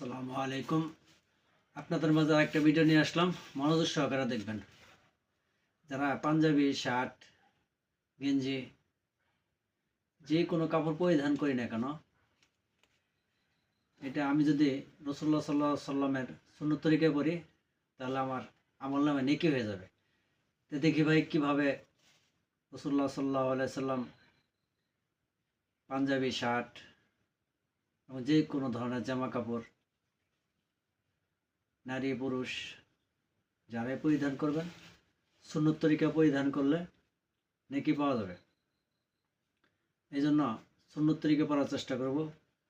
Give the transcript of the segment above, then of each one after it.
আসসালামু আলাইকুম। আপনাদের মাঝে একটা ভিডিও নিয়ে আসলাম, মনোযোগ সহকারে দেখবেন। যারা পাঞ্জাবি, শার্ট, গেঞ্জি যে কোনো কাপড় পরিধান করি না কেন, এটা আমি যদি রাসূলুল্লাহ সাল্লাল্লাহু আলাইহি সাল্লামের সুন্নত তরিকায় পরি, তাহলে আমার আমলনামায় নেকি হয়ে যাবে। তো দেখি ভাই কিভাবে রাসূলুল্লাহ সাল্লাল্লাহু আলাইহি সাল্লাম পাঞ্জাবি, শার্ট এবং যে কোনো ধরনের জামা কাপড় নারী পুরুষ যারাই পরিধান করবেন, সুন্নত তরিকা পরিধান করলে নেকি পাওয়া যাবে। এই জন্য সুন্নত তরিকা পড়ার চেষ্টা করব,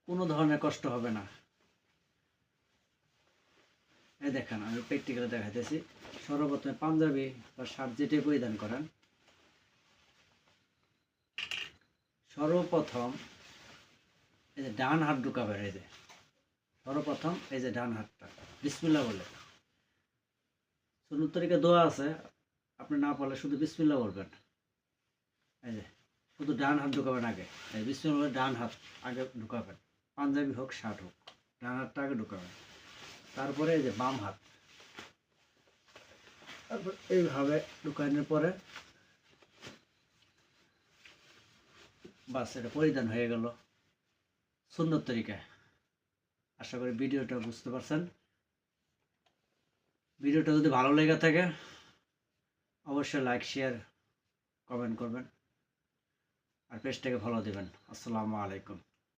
কোনো ধরনের কষ্ট হবে না। এই দেখেন, আমি প্র্যাকটিক্যালে দেখাইতেছি। সর্বপ্রথমে পাঞ্জাবি বা শার্ট যেটাই পরিধান করেন, সর্বপ্রথম এই যে ডান হাত ঢুকাবেন। এই যে সর্বপ্রথম এই যে ডান হাতটা বিসমিল্লাহ বলে, সুন্নত তরিকা দোয়া আছে, আপনি না পারলে শুধু বিসমিল্লাহ বলবেন। এই যে শুধু ডান হাত ঢুকাবেন আগে, এই বিসমিল্লাহ বলে ডান হাত আগে ঢুকাবেন। পাঞ্জাবি হোক শার্ট হোক, ডান হাতটা আগে ঢুকাবেন। তারপরে এই যে বাম হাত, তারপর এইভাবে ঢুকানোর পরে বাস, এটা পরিধান হয়ে গেল সুন্নত তরিকায়। আশা করি ভিডিওটা বুঝতে পারছেন। ভিডিওটা যদি ভালো লেগে থাকে অবশ্যই লাইক, শেয়ার, কমেন্ট করবেন আর পেজটাকে ফলো দিবেন। আসসালামু আলাইকুম।